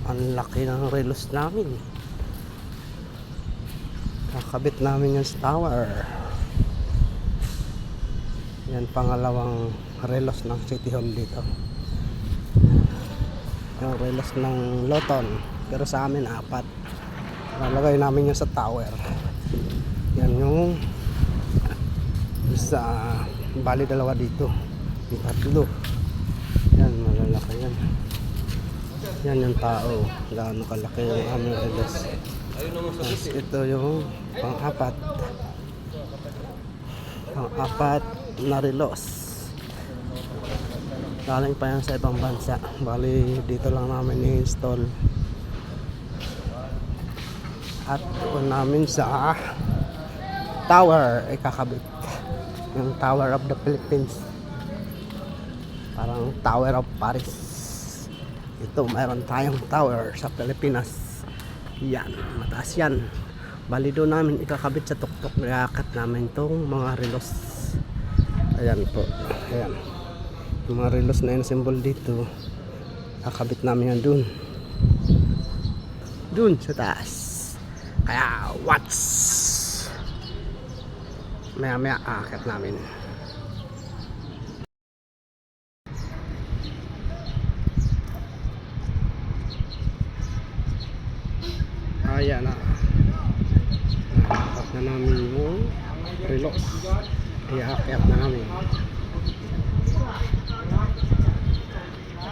Ang laki ng relos namin. Kakabit namin yung tower. Yan pangalawang relos ng City Hall dito. Yung relos ng Loton. Pero sa amin 4. Lalagay namin yun sa tower. Yan yung isa. Bali 2 dito. Yung 3. Yan malalaki yan. Yan yung tao. Gaano kalaki yung aming relos. Yes, ito yung pang-4 na relos. Galing pa yan sa ibang bansa. Bali dito lang namin i-install. At doon namin sa tower ay kakabit. Yung Tower of the Philippines. Parang Tower of Paris. Ito, mayroon tayong tower sa Pilipinas. Yan, mataas yan. Bali doon namin ikakabit sa tuktok. Iakat namin itong mga relos. Ayan po. Ayan. Yung mga relos na yung symbol dito. Kakabit namin yan doon. Doon sa taas. Kaya, watch! Maya-maya aakat namin. Ayan na. Nakakat na namin yung relos. Iaakyat na namin.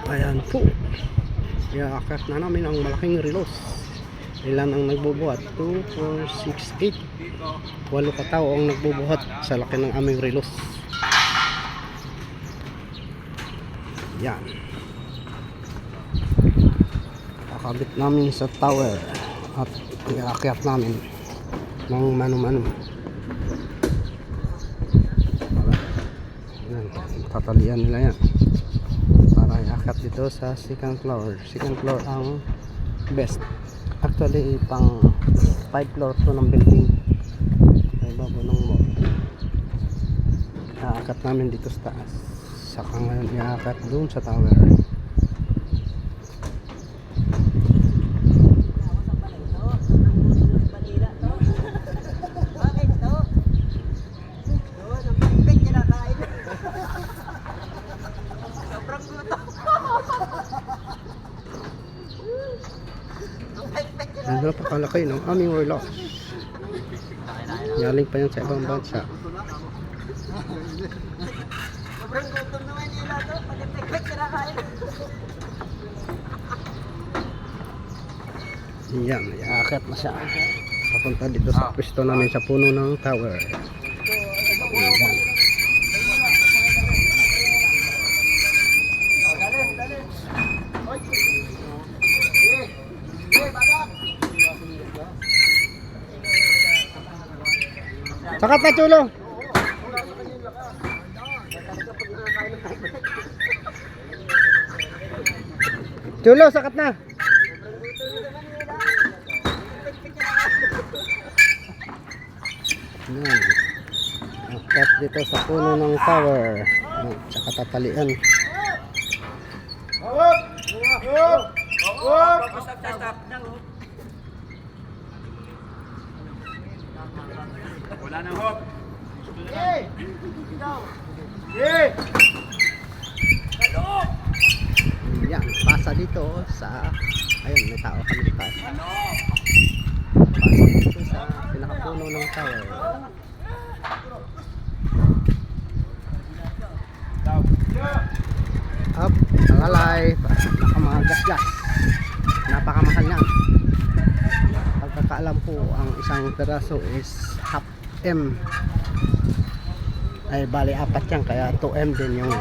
Ayan po. Iaakyat na namin ang malaking relos. Ilan ang nagbubuhat? 2, 4, 6, 8. 8 katao ang nagbubuhat sa laki ng aming relos. Yan. Kakabit namin sa tower. At iaakyat namin ng mano-mano. Yan, tatalian nila yan para iakyat dito sa second floor. Second floor ang best. Actually pang 5 floor to ng building. Ay babo ng mall. Iakyat namin dito sa taas. Saka ngayon iakyat doon sa tower. Ang napakalaki ng aming relos. Galing pa yan sa ibang bansa. Sobrang gutom naman nila to. Pag-tek-tek kinakain. Yan, iaakit na siya. Papunta dito sa pwesto namin sa puno ng tower. Yan. Sakat na chulo. Chulo, sakat na. Yan. Akat dito sa puno ng tower. Tsaka tatalian. Wala nang hop. Yan, pasa dito sa ayun, may tao kami dito. Pasa dito sa pinakapuno ng tower. Up, nakalay, nakamagagas. Napakamahal yan. Pagkakaalam po, ang isang peraso is half M. Ay bali 4 yan, kaya 2M din yung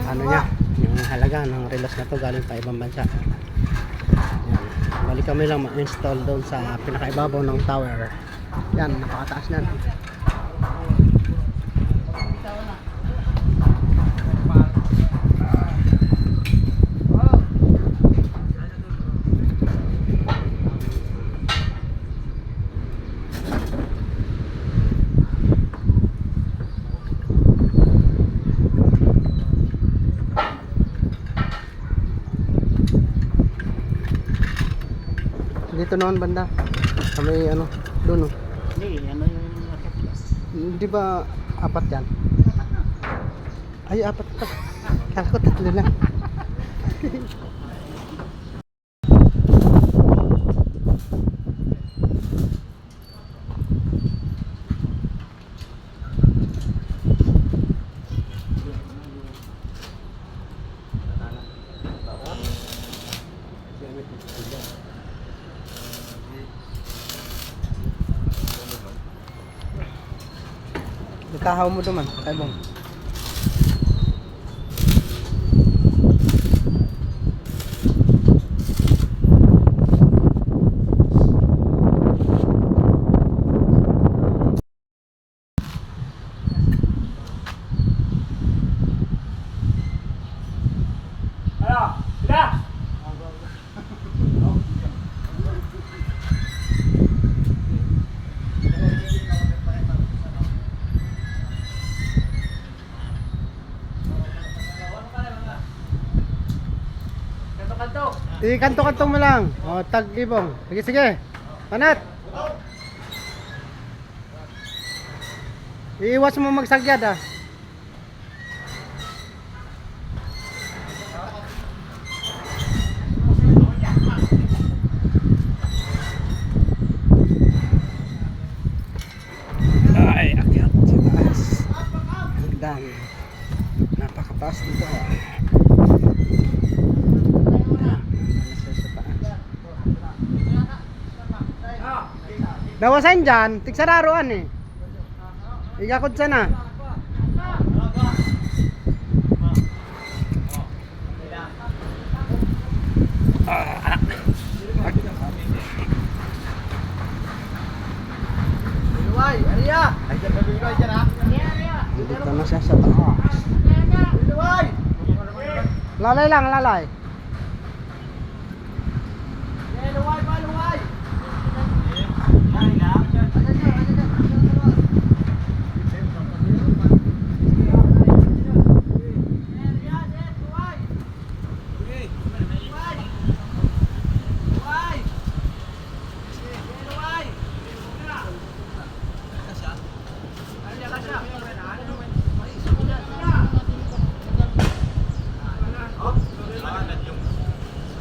ano niya, yung halaga ng relos na to. Galing pa ibang bansa. Yan. Bali kami lang ma-install doon sa pinakaibabaw ng tower. Yan, napakataas yan. Dito noon banda. Sa may ano, doon oh. Hindi, ano yung nakaplas? Di ba apat yan? Ay, apat pa. Kala ko tatlo lang. Ikahaw mo duman, kay Bong. Ikanto-kanto mo lang. O, tag-ibong. Sige, sige. Panat. Iiwas mo magsagyad ah. Ay, akyat sa taas. Hagdan. Napakataas dito ah. Dawasan dyan, tigsararoan eh. Igakod sana. Luway, Aria! Ay, luway dyan ha? Dito na siya sa taas. Luway! Lalay lang, lalay. Luway pa, luway!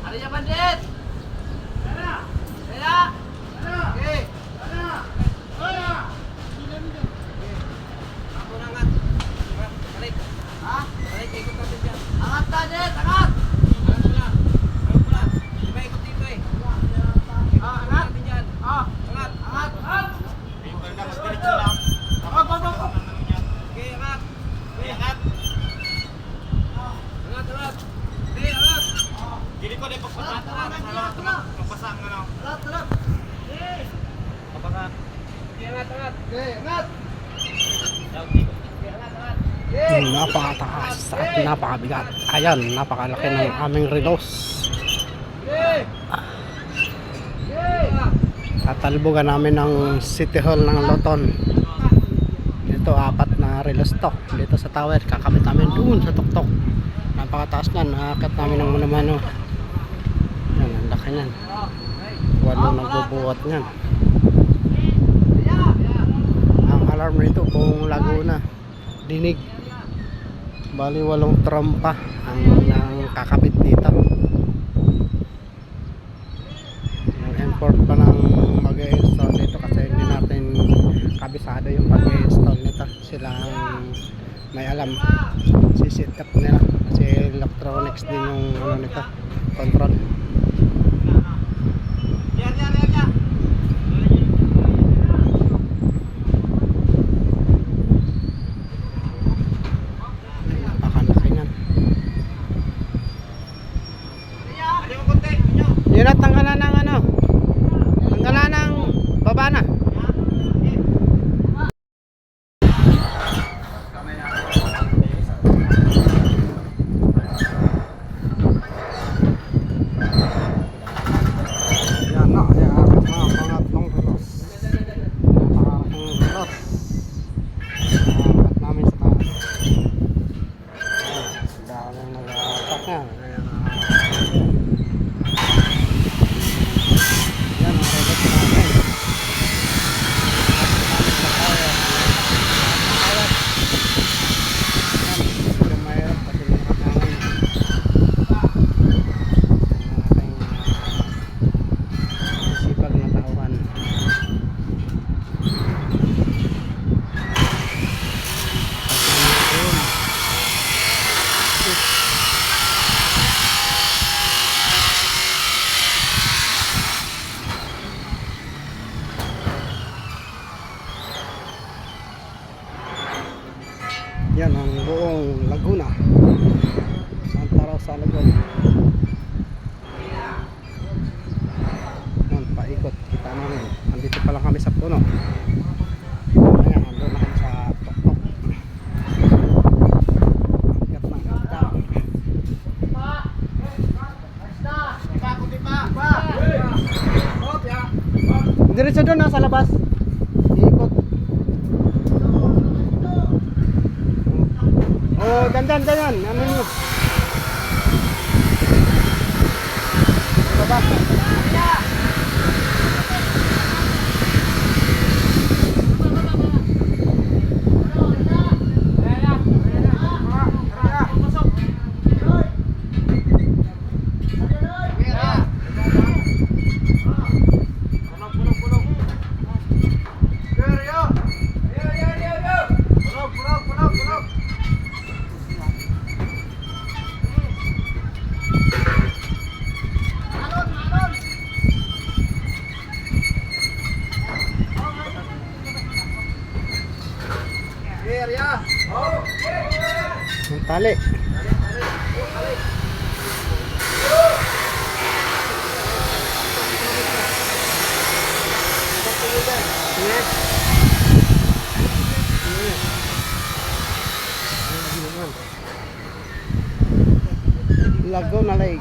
Aria Bandit! Kaya! Okay! Ako na angat! Balik! Ha? Balik, ikot natin dyan! Angat Bandit! Angat! Angat mo na! Angat mo na! Di ba ikot dito eh? Angat! Natin dyan! Angat! Angat! Angat! Mas diretso lang! Angat! Okay, angat! Okay, angat! Angat! Angat! Okay, angat! Gili ko din pagpasang pagpasang ano. Alat, alat. Eh. Papangat. Angat, angat. Okay, angat. Napakataas at napakabigat. Ayan, napakalaki ng aming relos. Tatalbugan namin ng City Hall ng Loton. Ito, apat na relos to. Dito sa tower, kakabit namin doon sa tuktok. Napakataas na, nakakat namin ng mano-mano. Yan, ang laki yan. Wala nagbubuhat yan. Ang alarm nito, buong Laguna. Dinig. Bali, 8 trompa ang kakabit dito. Nag-import pa ng mag-i-install dito kasi hindi natin kabisado yung pag-i-install nito. Sila ang may alam. Si-set up nila kasi electronics din yung ano nito, control. Napakalaki yan. Yun at tanggalan ng ano, tanggalan ng baba na. Diretso doon na sa labas. Ikot. Oh, dandan. Ano nyo? Baba. Yung tali. Laguna Lake.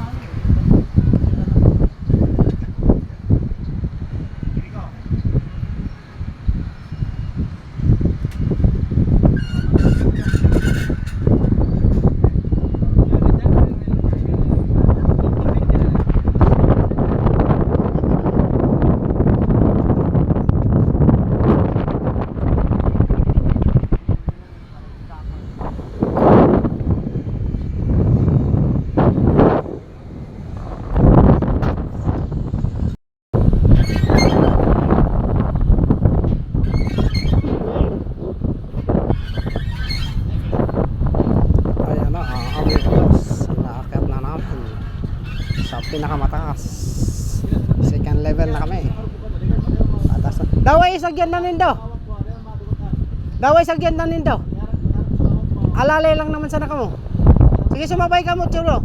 Ayan na, amigos. Nakakit na namin sa pinakamataas. Second level na kami. Atas na. Daway isagyan na nindo. Daway isagyan na nindo. Alalay lang naman sana kamo. Sige, sumabay ka mo, chulo.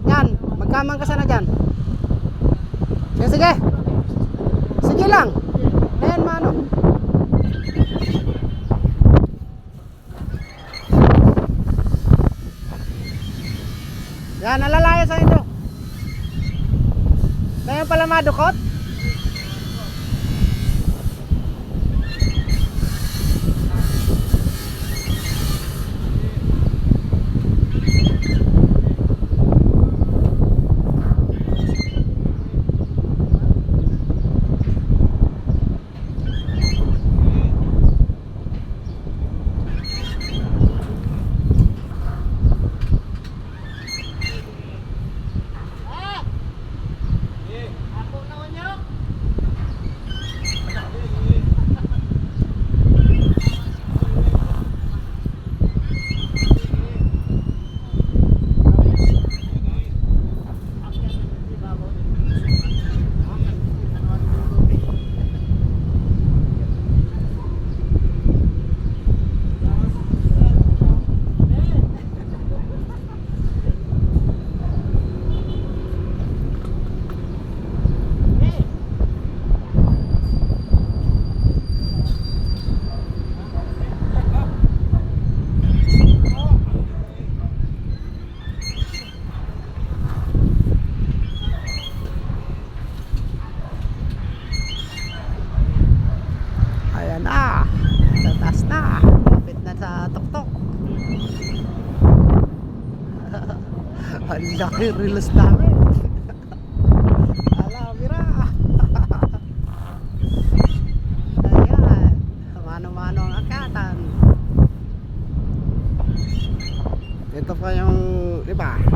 Yan, magkamang ka sana dyan. Sige. Sige lang. Ayan, mano. Yan, nalalaya sa inyo. Ngayon pala madukot. Ang laki reels namin. Ala, mira. Ayan. Mano-mano ang akatan. Ito pa yung, di ba? May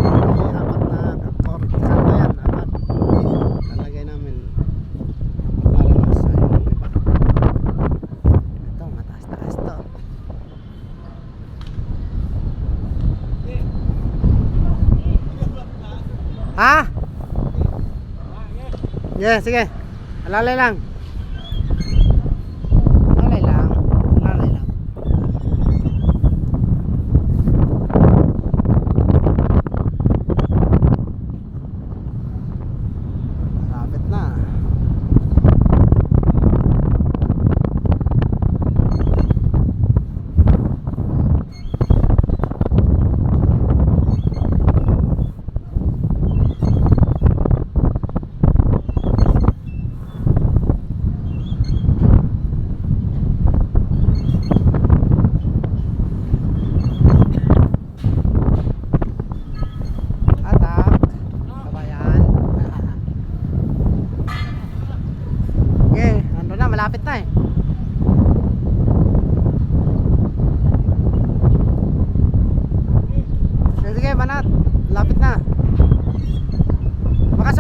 apat na kanto yan. Apat. Talagay namin. Para nasa yung, di ba? Ito, mataas-taas to. Ha? Yeah, sige. Alalay lang. Alalay lang. Alalay lang. Lapit na.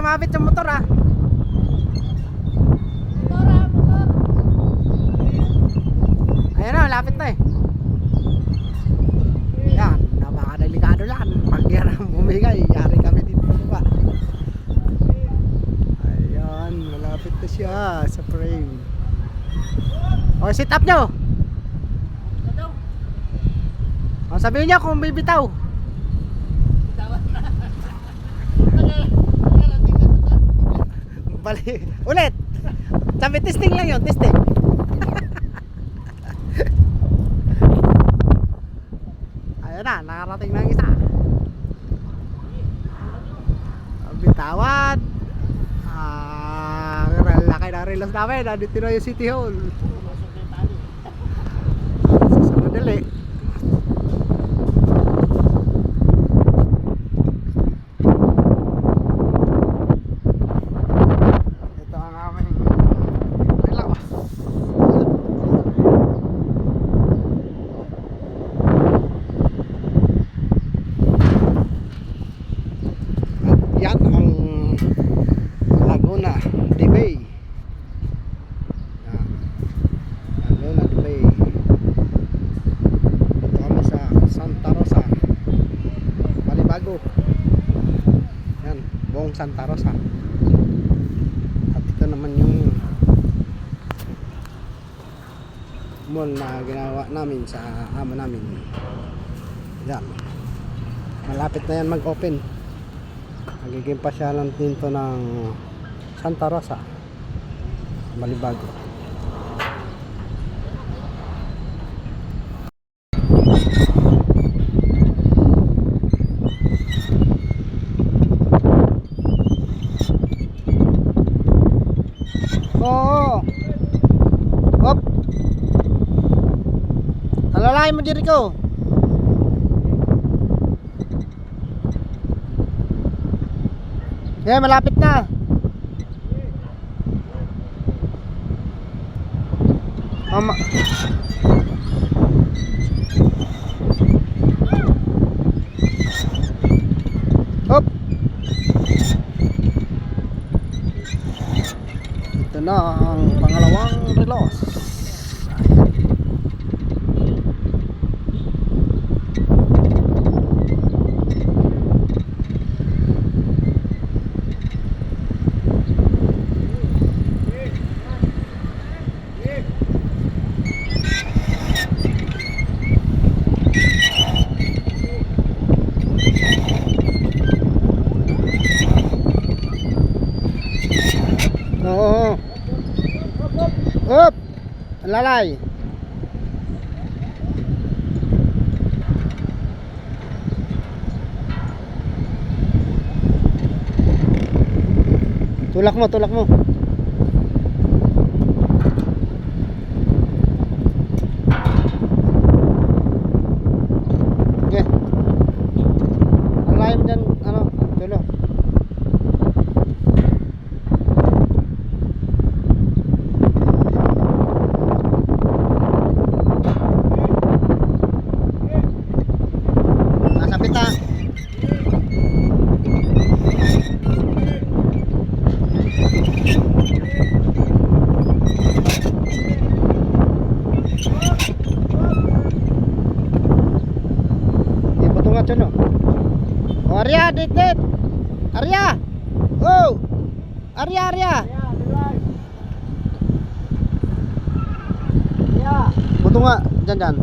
sumabit yung motor ah. Ayan na, lapit na eh. Yan, napakadelikado yan. Pag yan ang bumigay, yari kami dito ba. Ayan, malapit na siya sa frame. O, sit up nyo. O, sabihin nyo kung bibitaw. Bali, ulit. Sabi testing lang yun, testing. Ayun na, nakarating na ang isa. Bitawan. Laki na relos namin. Nandito na yung City Hall. Sa madali. Ito ang aming relos. At yan ang Laguna de Bay. Yan. Laguna de Bay. Dito kami sa Santa Rosa, Balibago. Yan, buong Santa Rosa. At ito naman yung mall na ginawa namin sa amo namin. Yan. Malapit na yan mag-open. Magiging pasyalan dito ng Santa Rosa, Balibago. Oo. Hop. Alalahin mo diri ko. Yeah, malapit na. Mama. Hop. Ito na ang pangalawang relos. Oo. Hop. Lalay. Tulak mo, tulak mo. Okay. Lalay mo dyan, ano, tulak. Nasapit na. Ano? Oh, Arya, dit. Arya. Oh. Arya. Ya. Buto nga, dyan.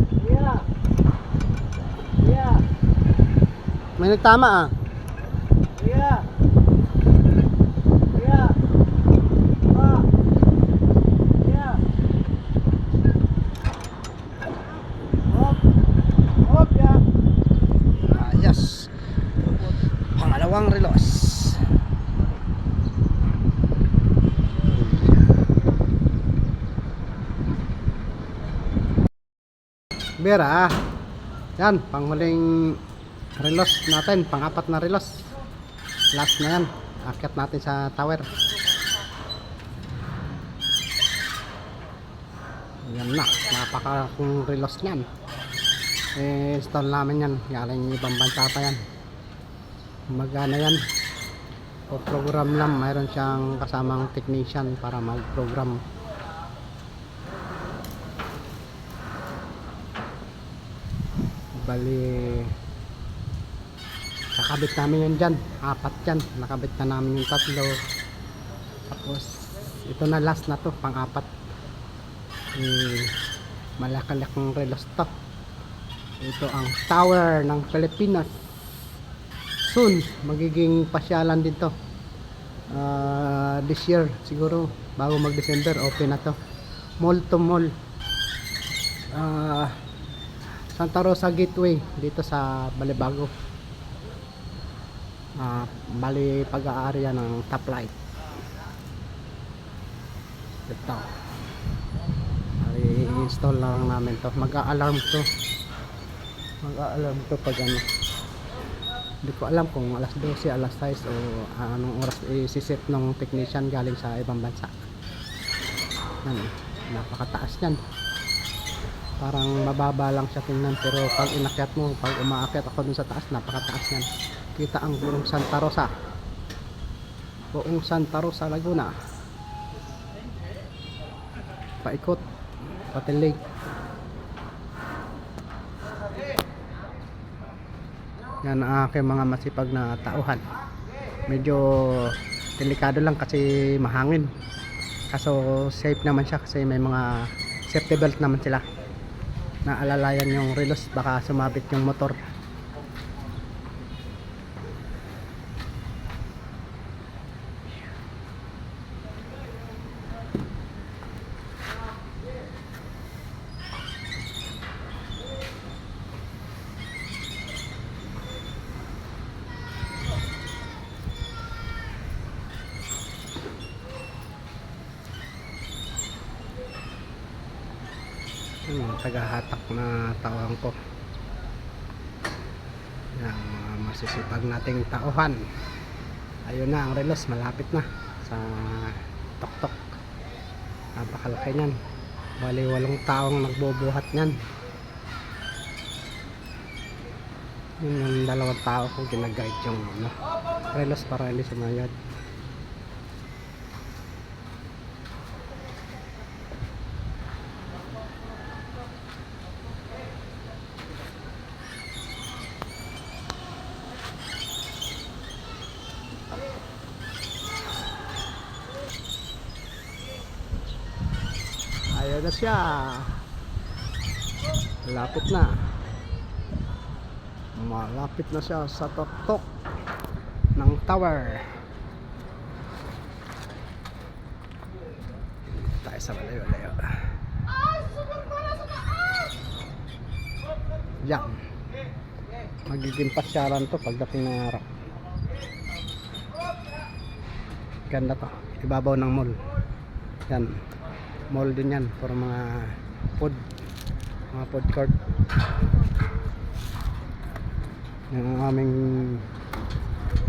Ya. May nagtama ah. Ya. Ah. Ya. Hop ya. Ayos. Pangalawang relos. Bera. Yan, panghuling relos natin, pang-apat na relos. Last na yan. Akyat natin sa tower. Yan na, napakakong relos niyan. Install namin yan. Galing ibang bansa pa yan. Magana yan. O program lang, mayroon siyang kasamang technician para mag-program. Bali, nakabit namin yun dyan, 4 yan, nakabit na namin yung 3. Tapos ito na, last na to, pang-4. Malaki-laking relos to. Ito ang tower ng Pilipinas. Soon magiging pasyalan dito. This year siguro, bago mag December, open na to, mall to mall. Santa Rosa Gateway dito sa Balibago. Bali pag-aarya ng top light. Ito, i-install lang namin to. Mag-a-alarm to pag ano. Hindi ko alam kung alas 12, alas 6 o anong oras i-set ng technician galing sa ibang bansa. Napakataas yan. Parang mababa lang siya tingnan, pero pag inakyat mo, pag umaakyat ako dun sa taas, napakataas yan. Kita ang buong Santa Rosa. Buong Santa Rosa, Laguna. Paikot, pati lake. Yan ang aking mga masipag na tauhan. Medyo delikado lang kasi mahangin. Kaso safe naman siya kasi may mga safety belt naman sila. Naalalayan yung relos, baka sumabit yung motor. Tagahatak na tauhan ko. Yan, mga masisipag nating tauhan. Ayun na ang relos, malapit na sa tuktok. Napakalaki niyan. Bali 8 taong nagbubuhat niyan. Yun yung 2 tao ko ginaguide yung relos para hindi sumayad. Ayan na siya. Malapit na. Malapit na siya sa tuktok ng tower. Tayo sa malayo-layo. Yan. Magiging pasyaran to pagdating ng araw. Ganda to. Ibabaw ng mall. Yan. Mall din yan for mga food court. Yung aming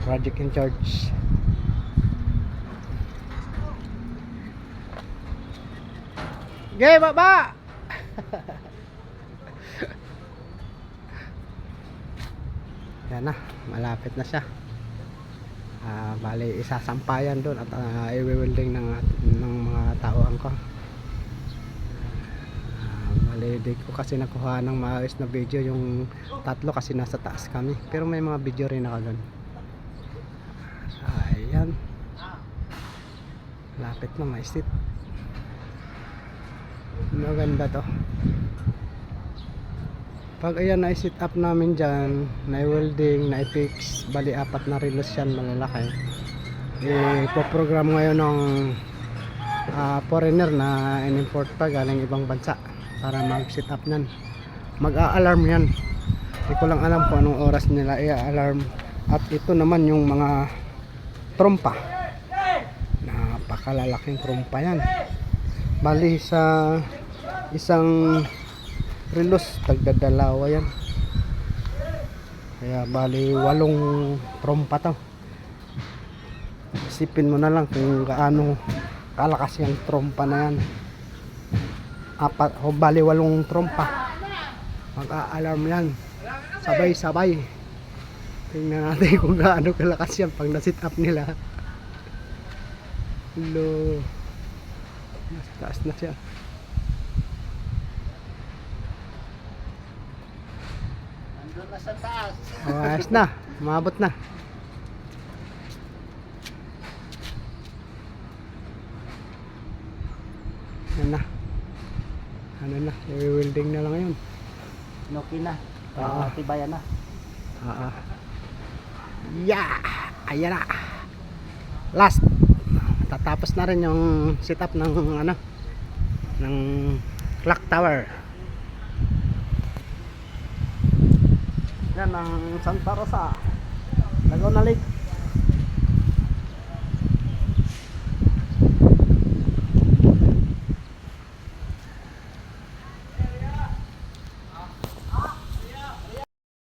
project in charge. Okay, baba. Yan na, malapit na siya. Bali isasampayan doon at i-welding ng mga tauhan ko. Di ko kasi nakuha ng maayos na video yung 3 kasi nasa taas kami, pero may mga video rin ako doon. Ayan, lapit na, may sit. Maganda to. Pag ayan na i-set up namin dyan, na-welding, na-fix, bali 4 na relos yan, malalaki. Ipoprogram ngayon ng foreigner na in-import pa galing ibang bansa para mag-set up nan. Mag-a-alarm yan. Hindi ko lang alam kung anong oras nila i-alarm. At ito naman yung mga trompa. Napakalalaking trompa yan. Bali sa isang relos, tagdadalawa yan. Kaya bali 8 trompa to. Isipin mo na lang kung gaano kalakas yung trompa na yan. Bali 8 trompa. Mag-a-alarm yan. Sabay-sabay. Tingnan natin kung gaano kalakas yan pag na-sit up nila. Lo. Mas taas na siya. Nandun na sa taas. Oh, ayos na. Umabot na. Yan na. Ano na. I-welding na lang yun. Noki na. Oo. Tibayan na. Oo. Yeah! Ayan na. Last. Tatapos na rin yung setup ng ano ng clock tower. Yan ang Santa Rosa, Laguna Lake.